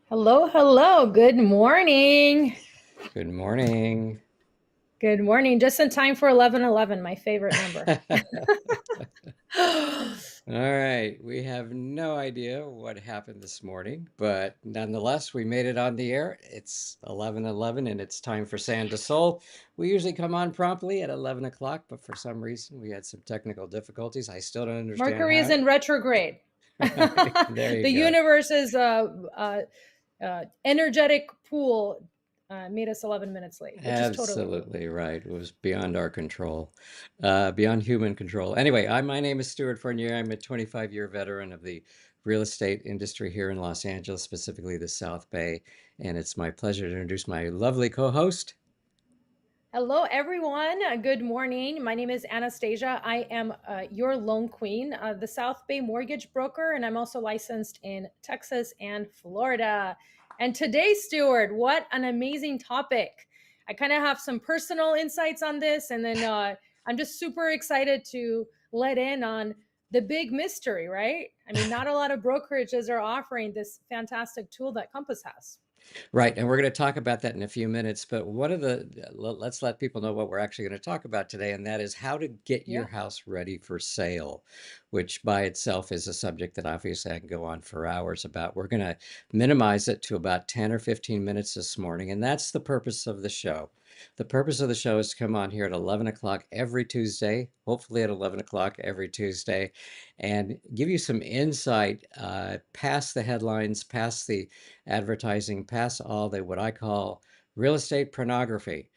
Hello, hello. Good morning. Good morning. Good morning. Just in time for 11:11, my favorite number. All right, we have no idea what happened this morning, but nonetheless, we made it on the air. It's 11:11 and it's time for Sand to Soul. We usually come on promptly at 11 o'clock, but for some reason we had some technical difficulties. I still don't understand Mercury is how. in retrograde. There you The go. universe's energetic pool made us 11 minutes late, which is totally cool. Absolutely right. It was beyond our control, beyond human control. Anyway, my name is Stuart Fournier. I'm a 25-year veteran of the real estate industry here in Los Angeles, specifically the South Bay. And it's my pleasure to introduce my lovely co-host. Hello, everyone. Good morning. My name is Anastasia. I am your loan queen, the South Bay mortgage broker, and I'm also licensed in Texas and Florida. And today, Stuart, what an amazing topic. I kind of have some personal insights on this, and then I'm just super excited to let in on the big mystery, right? I mean, not a lot of brokerages are offering this fantastic tool that Compass has. Right, and we're going to talk about that in a few minutes, but let's let people know what we're actually going to talk about today, and that is how to get your Yeah. house ready for sale, which by itself is a subject that obviously I can go on for hours about. We're going to minimize it to about 10 or 15 minutes this morning, and that's the purpose of the show. The purpose of the show is to come on here at 11 o'clock every Tuesday, hopefully at 11 o'clock every Tuesday, and give you some insight past the headlines, past the advertising, past all the what I call real estate pornography.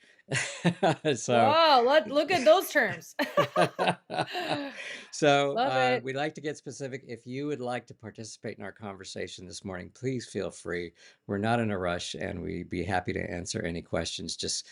So, Wow, look at those terms. Love it. we'd like to get specific. If you would like to participate in our conversation this morning, please feel free. We're not in a rush, and we'd be happy to answer any questions. Just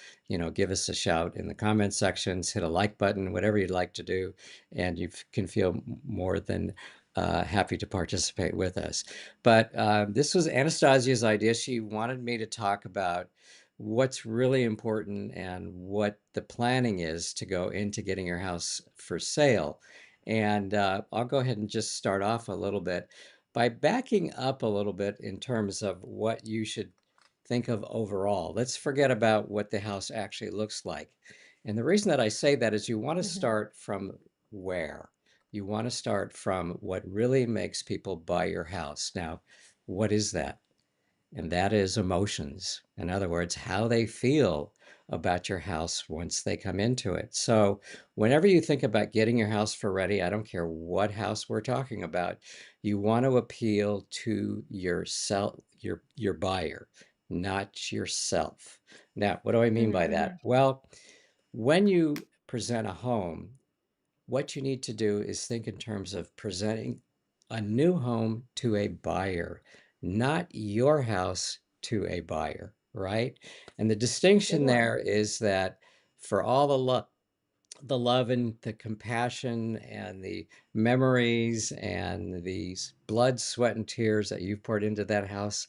give us a shout in the comment sections, hit a like button, whatever you'd like to do, and you can feel more than happy to participate with us. But this was Anastasia's idea. She wanted me to talk about what's really important and what the planning is to go into getting your house for sale. And I'll go ahead and just start off a little bit by backing up a little bit in terms of what you should think of overall. Let's forget about what the house actually looks like. And the reason that I say that is you want to Mhm. start from where? You want to start from what really makes people buy your house. Now, what is that? And that is emotions. In other words, how they feel about your house once they come into it. So, whenever you think about getting your house for ready, I don't care what house we're talking about, you want to appeal to yourself, your buyer, not yourself. Now, what do I mean by that? Mhm. Well, when you present a home, what you need to do is think in terms of presenting a new home to a buyer, not your house to a buyer, right? And the Good distinction one. there is that for all the love and the compassion and the memories and the blood, sweat, and tears that you've poured into that house,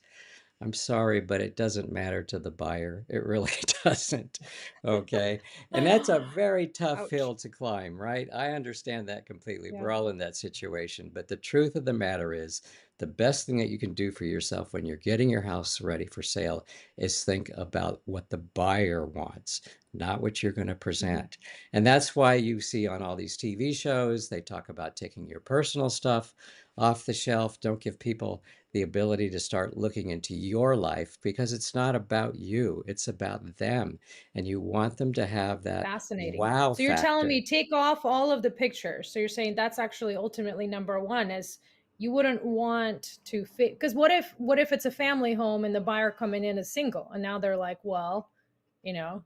I'm sorry, but it doesn't matter to the buyer. It really doesn't. Okay. And that's a very tough Ouch. hill to climb, right? I understand that completely. Yeah. We're all in that situation. But the truth of the matter is, the best thing that you can do for yourself when you're getting your house ready for sale is think about what the buyer wants, not what you're going to Mhm. present. And that's why you see on all these TV shows, they talk about taking your personal stuff off the shelf. Don't give people the ability to start looking into your life because it's not about you, it's about them. And you want them to have that Fascinating. wow So you're telling factor. me take off all of the pictures. So you're saying that's actually ultimately number one is you wouldn't want to fit because what if it's a family home and the buyer coming in is single and now they're like, well, you know,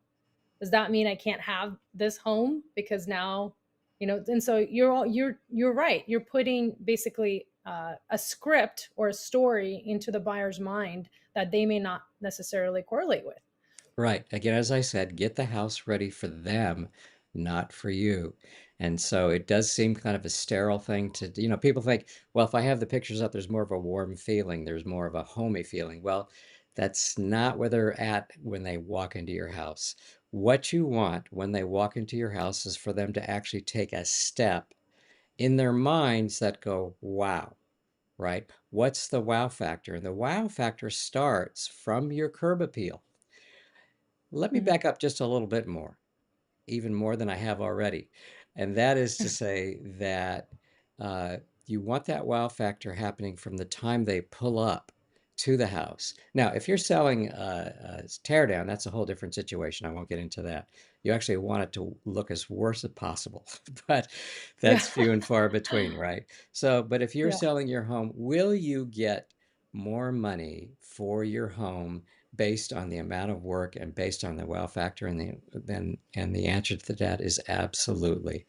does that mean I can't have this home because now, and so you're right. You're putting basically a script or a story into the buyer's mind that they may not necessarily correlate with. Right. Again, as I said, get the house ready for them, not for you. And so it does seem kind of a sterile thing to, people think, well, if I have the pictures up, there's more of a warm feeling, there's more of a homey feeling. Well, that's not where they're at when they walk into your house. What you want when they walk into your house is for them to actually take a step in their minds that go, wow, right? What's the wow factor? And the wow factor starts from your curb appeal. Let me Mhm. back up just a little bit more, even more than I have already. And that is to say that uh, you want that wow factor happening from the time they pull up to the house. Now, if you're selling a tear down, that's a whole different situation. I won't get into that. You actually want it to look as worse as possible, but Yeah. that's few and far between, right? So, but if you're Yeah. selling your home, will you get more money for your home based on the amount of work and based on the wow factor? And the answer to that is absolutely.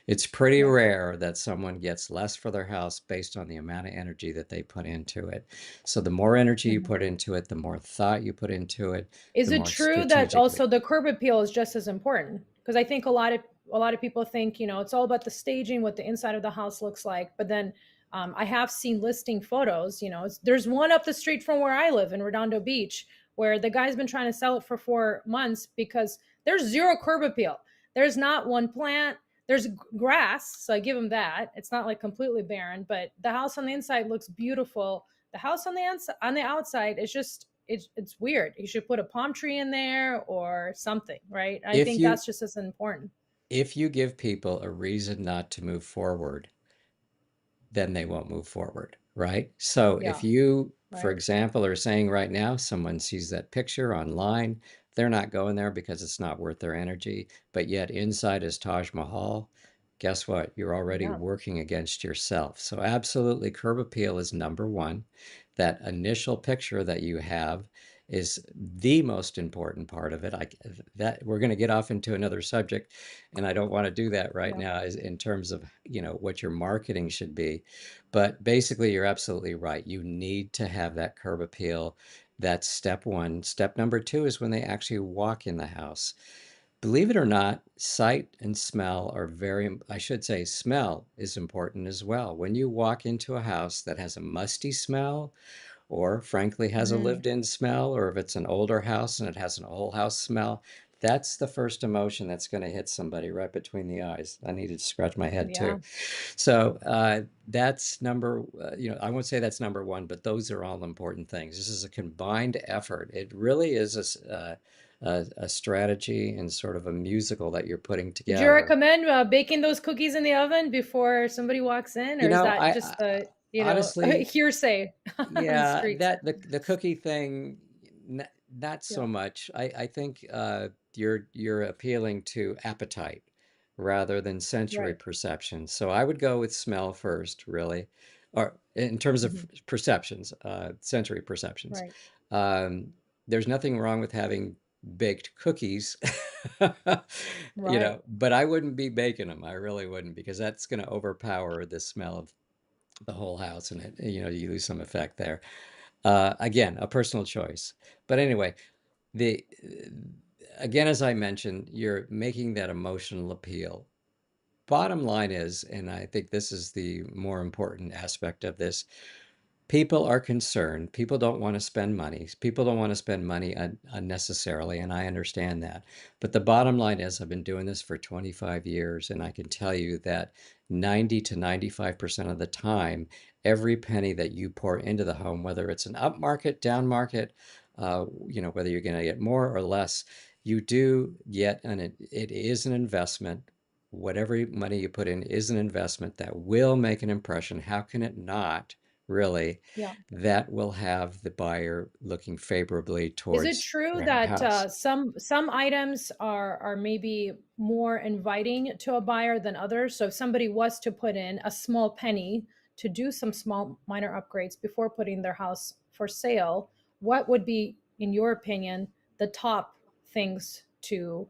It's pretty Yeah. rare that someone gets less for their house based on the amount of energy that they put into it. So the more energy you Mhm. put into it, the more thought you put into it, Is the it more true that strategically. also the curb appeal is just as important? Because I think a lot of people think, it's all about the staging, what the inside of the house looks like. But then I have seen listing photos. There's one up the street from where I live in Redondo Beach, where the guy's been trying to sell it for 4 months because there's zero curb appeal. There's not one plant. There's grass, so I give him that. It's not like completely barren, but the house on the inside looks beautiful. The house on the outside is just it's weird. You should put a palm tree in there or something, right? I If think you that's just as important. if you give people a reason not to move forward, then they won't move forward, right? So Yeah, if you, for right. example, are saying right now someone sees that picture online, they're not going there because it's not worth their energy, but yet inside is Taj Mahal, guess what? You're already Yeah. working against yourself. So absolutely, curb appeal is number one. That initial picture that you have is the most important part of it. That we're going to get off into another subject, and I don't want to do that right Yeah. now, is in terms of what your marketing should be. But basically, you're absolutely right. You need to have that curb appeal. That's step one. Step number two is when they actually walk in the house. Believe it or not, sight and smell are I should say, smell is important as well. When you walk into a house that has a musty smell, or frankly has a Mm, lived in smell, or if it's an older house and it has an old house smell, that's the first emotion that's going to hit somebody right between the eyes. I needed to scratch my head too. yeah. So that's I won't say that's number one, but those are all important things. This is a combined effort. It really is a strategy and sort of a musical that you're putting Would you together. recommend baking those cookies in the oven before somebody walks in, or You is know, that I just a honestly, hearsay on the yeah, streets? that the cookie thing, not Yeah. so much. I think you're appealing to appetite rather than sensory Right. perception. So I would go with smell first, really, or in terms of Hmm. perceptions, sensory perceptions. Right. Um, there's nothing wrong with having baked cookies, Right. but I wouldn't be baking them. I really wouldn't, because that's going to overpower the smell of the whole house, and you lose some effect there. Again, a personal choice. But anyway, the again, as I mentioned, you're making that emotional appeal. Bottom line is, and I think this is the more important aspect of this, people are concerned. People don't want to spend money. People don't want to spend money unnecessarily, and I understand that. But the bottom line is, I've been doing this for 25 years, and I can tell you that 90 to 95% of the time, every penny that you pour into the home, whether it's an up market, down market, whether you're going to get more or less, you do get it is an investment. Whatever money you put in is an investment that will make an impression. How can it not? Really, Yeah. that will have the buyer looking favorably Is it towards true your that house. some items are maybe more inviting to a buyer than others? So if somebody was to put in a small penny to do some small minor upgrades before putting their house for sale, what would be, in your opinion, the top things to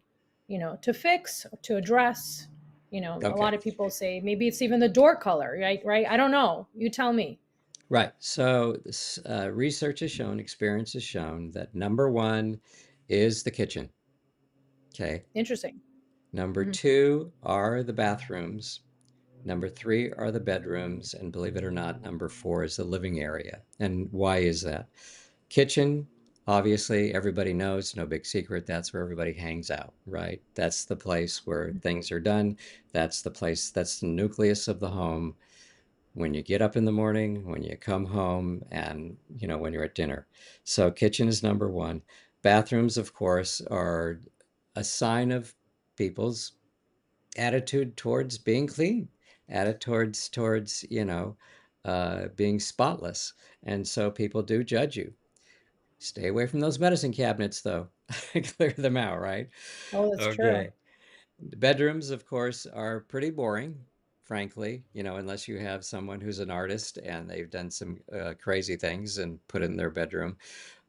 fix, to address? A Okay, lot of people say maybe it's even the door color, right? Right? I don't know. You tell me. right. So this, research has shown, experience has shown that number one is the kitchen. Okay. Interesting. Number Hmm. two are the bathrooms. Number three are the bedrooms. And believe it or not, number four is the living area. And why is that? Kitchen, obviously, everybody knows, no big secret. That's where everybody hangs out, right? That's the place where things are done. That's the place, that's the nucleus of the home. when you get up in the morning, when you come home, and when you're at dinner. So kitchen is number one. Bathrooms, of course, are a sign of people's attitude towards being clean, attitude towards being spotless. And so people do judge you. Stay away from those medicine cabinets, though. Clear them out, right? Oh, that's true. Okay. The bedrooms, of course, are pretty boring, frankly, unless you have someone who's an artist and they've done some crazy things and put it in their bedroom.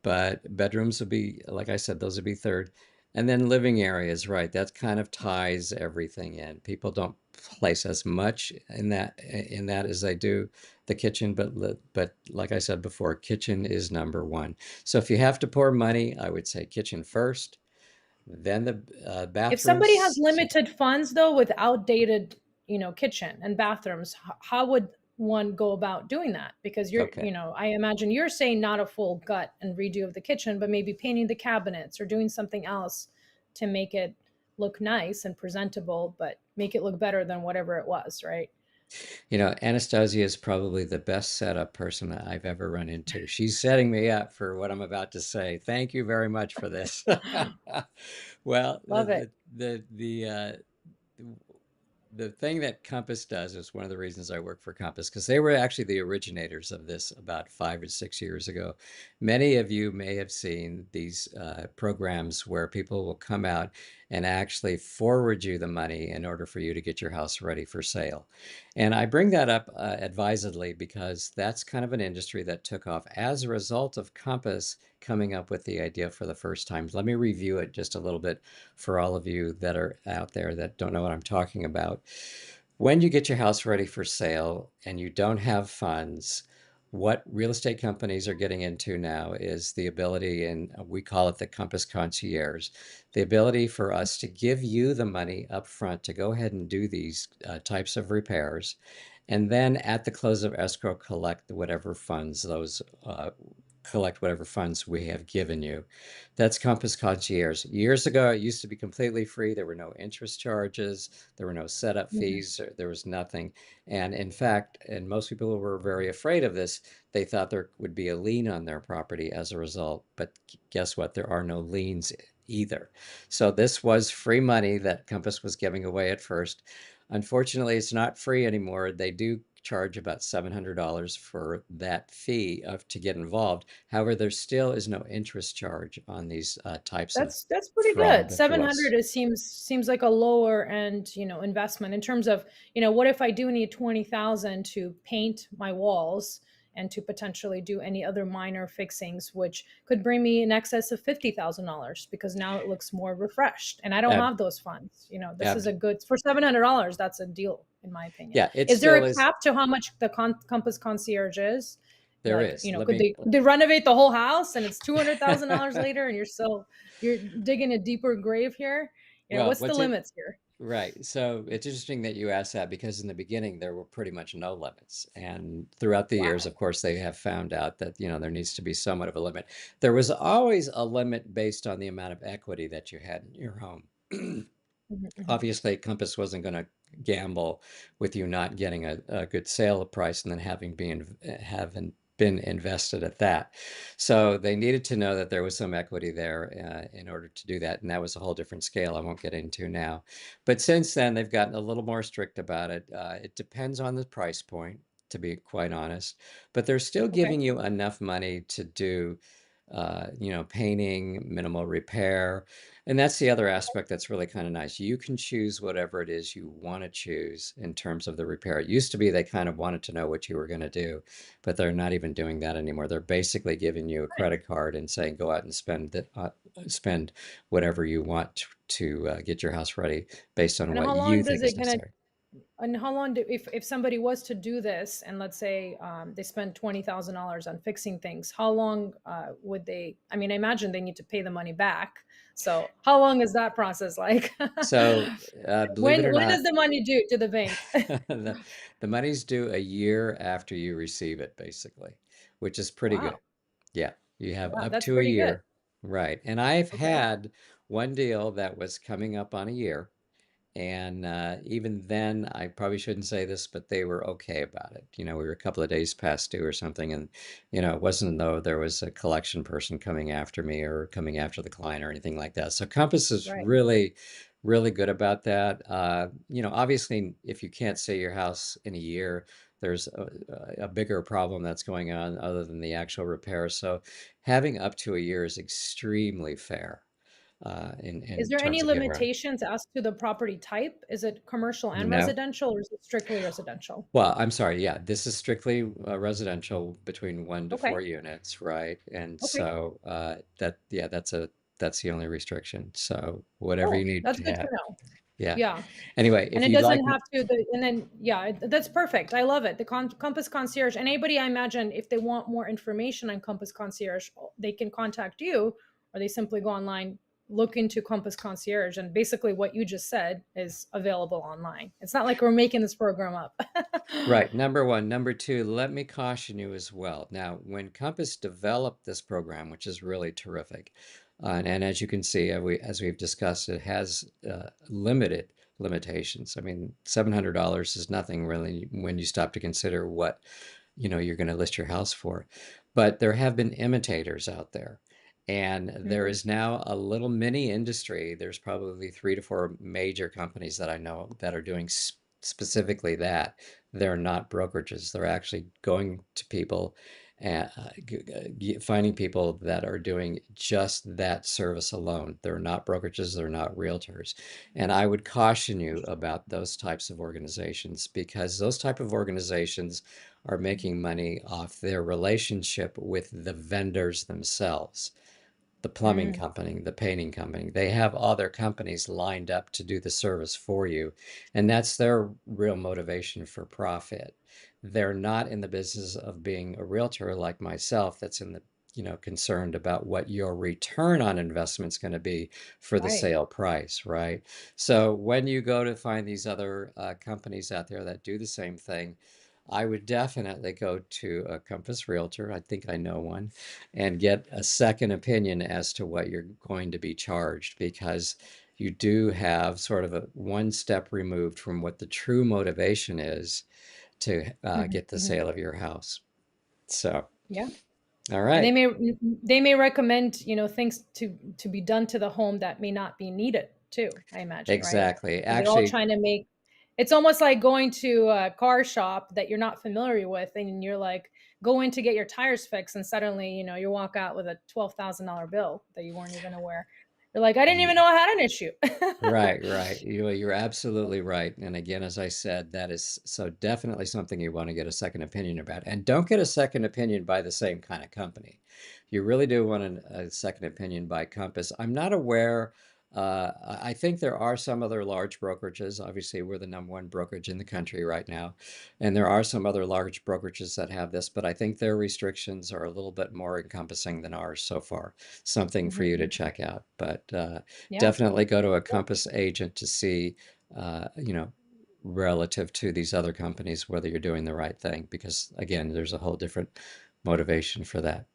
But bedrooms would be, like I said, those would be third. And then living areas, right? That kind of ties everything in. People don't place as much in that as they do the kitchen, but like I said before, kitchen is number one. So if you have to pour money, I would say kitchen first, then the If somebody has bathrooms. limited funds though, with outdated, kitchen and bathrooms, how would one go about doing that? Because Okay. I imagine you're saying not a full gut and redo of the kitchen, but maybe painting the cabinets or doing something else to make it look nice and presentable, but make it look better than whatever it was, right? Anastasia is probably the best setup person that I've ever run into. She's setting me up for what I'm about to say. Thank you very much for this. Well, Love it. the thing that Compass does is one of the reasons I work for Compass, because they were actually the originators of this about 5 or 6 years ago. Many of you may have seen these programs where people will come out and actually forward you the money in order for you to get your house ready for sale. And I bring that up advisedly because that's kind of an industry that took off as a result of Compass coming up with the idea for the first time. Let me review it just a little bit for all of you that are out there that don't know what I'm talking about. When you get your house ready for sale and you don't have funds, what real estate companies are getting into now is the ability, and we call it the Compass Concierge, the ability for us to give you the money up front to go ahead and do these types of repairs. And then at the close of escrow, collect whatever funds we have given you. That's Compass Concierge. Years ago, it used to be completely free. There were no interest charges, there were no setup Mhm. fees, there was nothing. And in fact, and most people were very afraid of this, they thought there would be a lien on their property as a result. But guess what? There are no liens either. So this was free money that Compass was giving away at first. Unfortunately, it's not free anymore. They do charge about $700 for that fee to get involved. However, there still is no interest charge on these types of That's pretty good. fraud that there 700 was. is seems like a lower end, investment in terms of, what if I do need 20,000 to paint my walls and to potentially do any other minor fixings, which could bring me in excess of $50,000 because now it looks more refreshed and I don't Ab, have those funds. This is ab, a good for $700. That's a deal in my opinion. yeah, it Is there still a is. cap to how much the Compass Concierge is? There Like, is. Let could me, they renovate the whole house and it's $200,000 later and you're digging a deeper grave here? well, What's the what's it? limits here? Right. So it's interesting that you asked that because in the beginning there were pretty much no limits. And throughout the years, Wow. of course, they have found out that, there needs to be somewhat of a limit. There was always a limit based on the amount of equity that you had in your home. Mhm, mhm. Obviously, Compass wasn't going to gamble with you not getting a good sale price and then having been invested at that. So they needed to know that there was some equity there in order to do that. And that was a whole different scale I won't get into now. But since then, they've gotten a little more strict about it. It depends on the price point, to be quite honest. But they're still Okay. giving you enough money to do, painting, minimal repair. And that's the other aspect that's really kind of nice. You can choose whatever it is you want to choose in terms of the repair. It used to be they kind of wanted to know what you were going to do, but they're not even doing that anymore. They're basically giving you a Nice. credit card and saying, go out and spend whatever you want to get your house ready based on And what how you long think does is it gonna necessary. and how long do if somebody was to do this and let's say they spend $20,000 on fixing things, how long would they? I mean, I imagine they need to pay the money back. So how long is that process like? So, believe it when or when does not, the money due to the bank? the, the money's due a year after you receive it, basically, which is pretty good. Wow. Yeah, you have Wow, up that's to a pretty good. year. Right. And I've Okay. had one deal that was coming up on a year, And even then, I probably shouldn't say this, but they were okay about it. We were a couple of days past due or something, and it wasn't though there was a collection person coming after me or coming after the client or anything like that. So Compass is Right. really, really good about that. Obviously, if you can't sell your house in a year, there's a bigger problem that's going on other than the actual repair. So having up to a year is extremely fair Is in there any terms of getting around. limitations as to the property type? Is it commercial and No. residential, or is it strictly residential? Well, I'm sorry. Yeah, this is strictly residential between 1 to 4 Okay. units, right? And Okay. so yeah, that's the only restriction. So whatever you Cool. need That's to good to have. know. Yeah. Yeah. Anyway, And if it you'd like, doesn't have to and then yeah, that's perfect. I love it. The Compass Concierge. And anybody, I imagine, if they want more information on Compass Concierge, they can contact you, or they simply go online, look into Compass Concierge, and basically what you just said is available online. It's not like we're making this program up. right, number one. Number two, let me caution you as well. Now, when Compass developed this program, which is really terrific, and as you can see, as we've discussed, it has limited limitations. I mean, $700 is nothing really when you stop to consider what you're going to list your house for. But there have been imitators out there. And there Mm, is now a little mini industry. There's probably 3 to 4 major companies that I know that are doing specifically that. They're not brokerages. They're actually going to people and finding people that are doing just that service alone. They're not brokerages, they're not realtors. And I would caution you about those types of organizations because those type of organizations are making money off their relationship with the vendors themselves, the plumbing mm, company, the painting company. They have other companies lined up to do the service for you, and that's their real motivation for profit. They're not in the business of being a realtor like myself that's in the concerned about what your return on investment is going to be for the right. sale price, right? So when you go to find these other companies out there that do the same thing, I would definitely go to a Compass Realtor. I think I know one, and get a second opinion as to what you're going to be charged because you do have sort of a one step removed from what the true motivation is to Mhm, get the mhm. sale of your house. So, Yeah. all And right. they may recommend, things to be done to the home that may not be needed too, I imagine, right? Exactly. Because they're all Actually, trying to make it's almost like going to a car shop that you're not familiar with, and you're like going to get your tires fixed, and suddenly, you walk out with a $12,000 bill that you weren't even aware. You're like, I didn't even know I had an issue. right, right. You're absolutely right. And again, as I said, that is so definitely something you want to get a second opinion about. And don't get a second opinion by the same kind of company. You really do want a second opinion by Compass. I'm not aware. I think there are some other large brokerages. Obviously, we're the number one brokerage in the country right now. And there are some other large brokerages that have this, but I think their restrictions are a little bit more encompassing than ours so far. Something for Mhm, you to mhm. check out. But Yeah. definitely go to a Compass agent to see, uh, you know, relative to these other companies, whether you're doing the right thing, because again, there's a whole different motivation for that.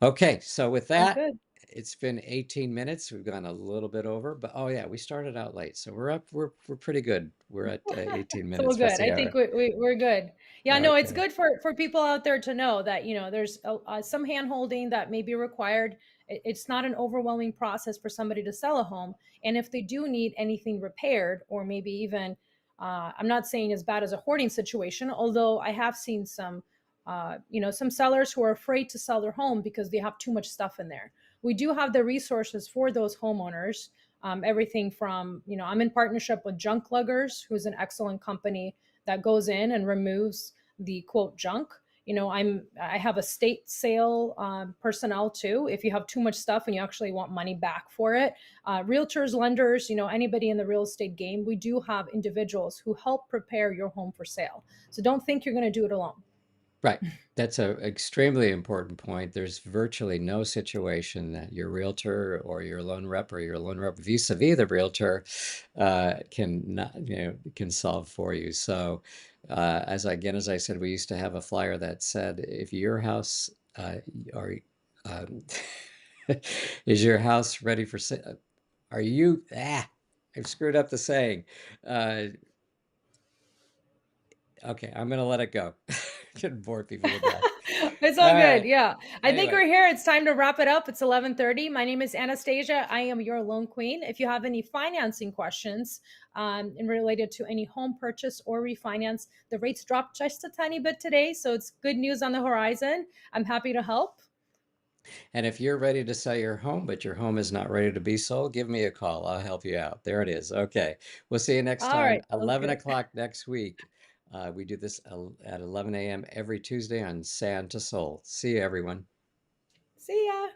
Okay, so with Sounds that, good. it's been 18 minutes. We've gone a little bit over, but oh yeah, we started out late, so we're pretty good. We're at 18 So we're minutes past good. the I think hour. we're good. Yeah, no, it's Okay. good for people out there to know that, there's some hand holding that may be required. It's not an overwhelming process for somebody to sell a home. And if they do need anything repaired, or maybe even, I'm not saying as bad as a hoarding situation, although I have seen some sellers who are afraid to sell their home because they have too much stuff in there. We do have the resources for those homeowners. Everything from, I'm in partnership with Junk Luggers, who's an excellent company that goes in and removes the quote junk. I have estate sale personnel too. If you have too much stuff and you actually want money back for it, realtors, lenders, anybody in the real estate game, we do have individuals who help prepare your home for sale. So don't think you're going to do it alone. Right. That's a extremely important point. There's virtually no situation that your realtor or your loan rep or your loan rep vis-a-vis the realtor can not, can solve for you. So, as I said, we used to have a flyer that said, if your house or um, is your house ready for sale? Are you? I've screwed up the saying. Uh, okay, I'm gonna let it go. Couldn't bore people to death. It's All all good. right. Yeah. I think Anyway, we're here. It's time to wrap it up. It's 11:30. My name is Anastasia. I am your loan queen. If you have any financing questions and related to any home purchase or refinance, the rates dropped just a tiny bit today. So it's good news on the horizon. I'm happy to help. and if you're ready to sell your home, but your home is not ready to be sold, give me a call. I'll help you out. There it is. Okay. We'll see you next All time, right. Sounds 11 good. o'clock next week. We do this at 11 a.m. every Tuesday on Sand to Soul. See you, everyone. See ya.